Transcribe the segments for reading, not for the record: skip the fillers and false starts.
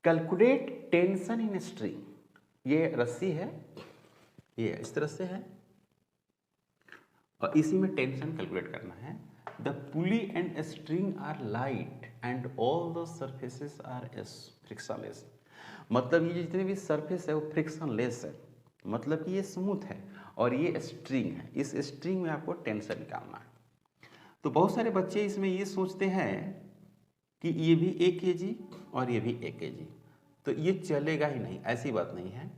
Calculate tension in string, ये रस्सी है, ये इस तरह से है और इसी में टेंशन कैलकुलेट करना है। The pulley and string are light and all the surfaces are frictionless. मतलब ये जितने भी सरफेस है वो फ्रिक्शनलेस है, मतलब कि ये स्मूथ है और ये स्ट्रिंग है। इस स्ट्रिंग में आपको टेंशन निकालना है। तो बहुत सारे बच्चे इसमें ये सोचते हैं कि ये भी 1 kg और ये भी 1 kg, तो ये चलेगा ही नहीं। ऐसी बात नहीं है।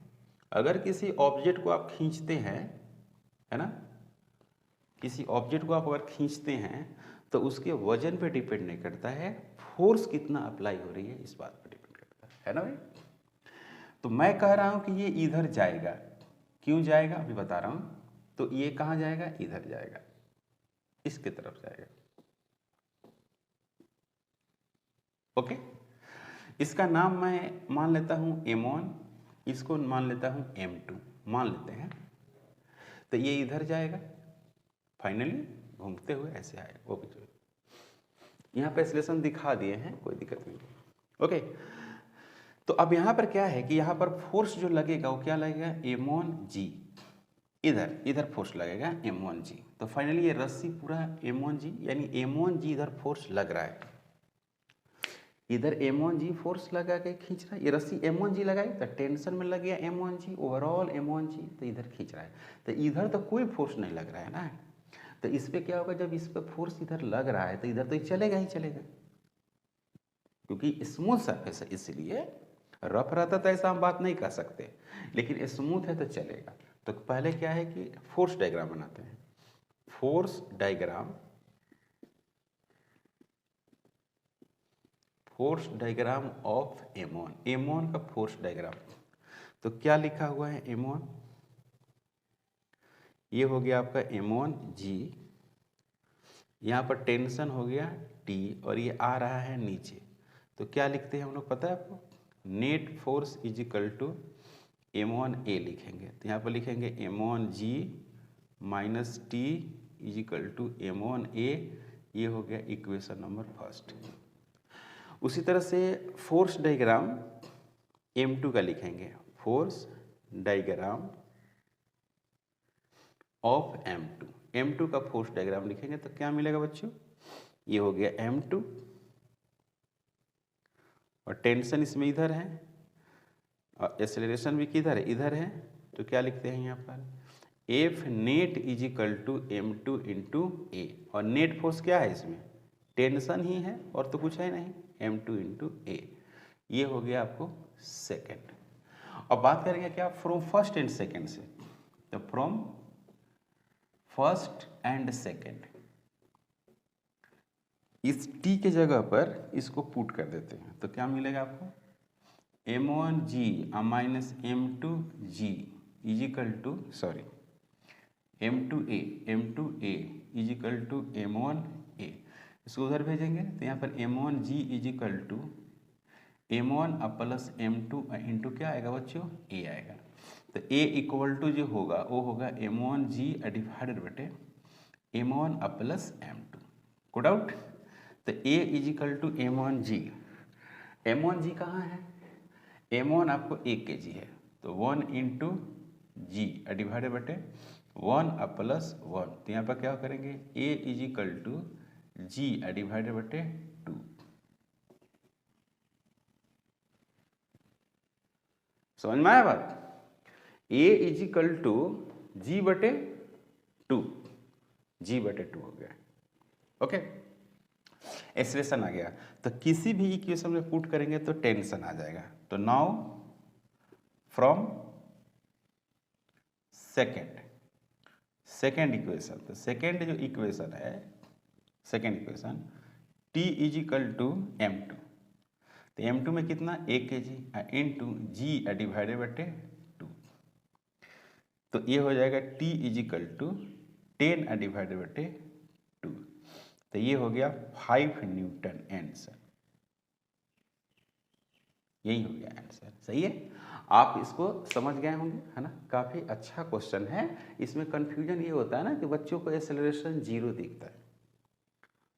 अगर किसी ऑब्जेक्ट को आप खींचते हैं, है ना, किसी ऑब्जेक्ट को आप अगर खींचते हैं तो उसके वजन पे डिपेंड नहीं करता है, फोर्स कितना अप्लाई हो रही है इस बात पे डिपेंड करता है ना भाई। तो मैं कह रहा हूं कि ये इधर जाएगा। क्यों जाएगा अभी बता रहा हूं। तो ये कहां जाएगा, इधर जाएगा, इसके तरफ जाएगा। ओके, इसका नाम मैं मान लेता हूं M1, इसको मान लेता हूं M2, मान लेते हैं। तो ये इधर जाएगा, फाइनली घूमते हुए ऐसे आएगा। वो भी जो यहाँ पे एक्सेलरेशन दिखा दिए हैं, कोई दिक्कत नहीं। ओके, तो अब यहाँ पर क्या है कि यहाँ पर फोर्स जो लगेगा वो क्या लगेगा, M1G। इधर फोर्स लगेगा M1G। तो फाइनली ये रस्सी पूरा M1G, यानी M1G इधर फोर्स लग रहा है। इधर M1G फोर्स लगा के खींच रहा है, ये रस्सी M1G लगाई तो टेंशन में लग गया M1G, ओवरऑल M1G, तो इधर खींच रहा है। तो इधर तो कोई फोर्स नहीं लग रहा है ना। तो इस पर क्या होगा, जब इस पर फोर्स इधर लग रहा है तो इधर तो चलेगा ही चलेगा, क्योंकि स्मूथ सरफेस है। इसलिए रफ रहता तो ऐसा हम बात नहीं कर सकते, लेकिन स्मूथ है तो चलेगा। तो पहले क्या है कि फोर्स डायग्राम बनाते हैं। Force diagram, force diagram of M1, M1 का फोर्स डायग्राम। तो क्या लिखा हुआ है M1, ये हो गया आपका M1G, यहाँ पर टेंशन हो गया T और ये आ रहा है नीचे। तो क्या लिखते हैं हम लोग पता है आपको, net force is equal to M1A लिखेंगे। तो यहाँ पर लिखेंगे M1G minus T is equal to M1A। ये हो गया इक्वेशन नंबर फर्स्ट। उसी तरह से फोर्स डायग्राम M2 का लिखेंगे, force diagram of M2। M2 का फोर्स डायग्राम लिखेंगे तो क्या मिलेगा बच्चों, ये हो गया M2 और टेंशन इसमें इधर है और एक्सेलरेशन भी किधर है, इधर है। तो क्या लिखते हैं यहाँ पर, F net is equal to M2 into A। और नेट फोर्स क्या है इसमें, टेंशन ही है और तो कुछ है नहीं, M2 इंटू A। ये हो गया आपको सेकेंड। अब बात करेंगे क्या, फ्रॉम फर्स्ट एंड सेकेंड से। तो फ्रॉम फर्स्ट एंड सेकेंड, इस T के जगह पर इसको पुट कर देते हैं तो क्या मिलेगा आपको, M1G minus M2G is equal to M2A is equal to M1A। इसको उधर भेजेंगे तो यहाँ पर M1G is equal to M1 plus M2 into क्या आएगा बच्चों, A आएगा। तो A इक्वल टू जो होगा वो होगा M1G डिवाइडेड बटे M1 प्लस M2। को डाउट। तो A is equal to M1G, M1G कहाँ है, M1 आपको 1 kg है तो 1 इंटू G डिवाइडेड बटे 1 प्लस 1। तो यहाँ पर क्या करेंगे, A is equal to G divided बटे 2। समझ में आया बात, A is equal to G बटे 2, G बटे 2 हो गया। ओके, एक्सप्रेशन आ गया। तो किसी भी इक्वेशन में पुट करेंगे तो टेंशन आ जाएगा। तो नाउ फ्रॉम सेकेंड इक्वेशन, तो सेकेंड जो इक्वेशन है, second equation T is equal to M2। तो M2 में कितना 1 kg इंटू G डिवाइडेड बटे 2। तो ये हो जाएगा T is equal to 10 divided बटे 2। तो ये हो गया 5 न्यूटन आंसर। यही हो गया आंसर, सही है। आप इसको समझ गए होंगे, है ना। काफ़ी अच्छा क्वेश्चन है। इसमें कंफ्यूजन ये होता है ना कि बच्चों को एक्सेलरेशन 0 दिखता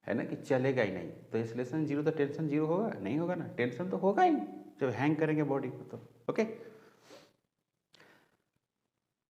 है ना, कि चलेगा ही नहीं। तो एक्सेलरेशन 0 तो टेंशन 0 होगा नहीं, होगा ना, टेंशन तो होगा ही, जब हैंग करेंगे बॉडी को तो। ओके,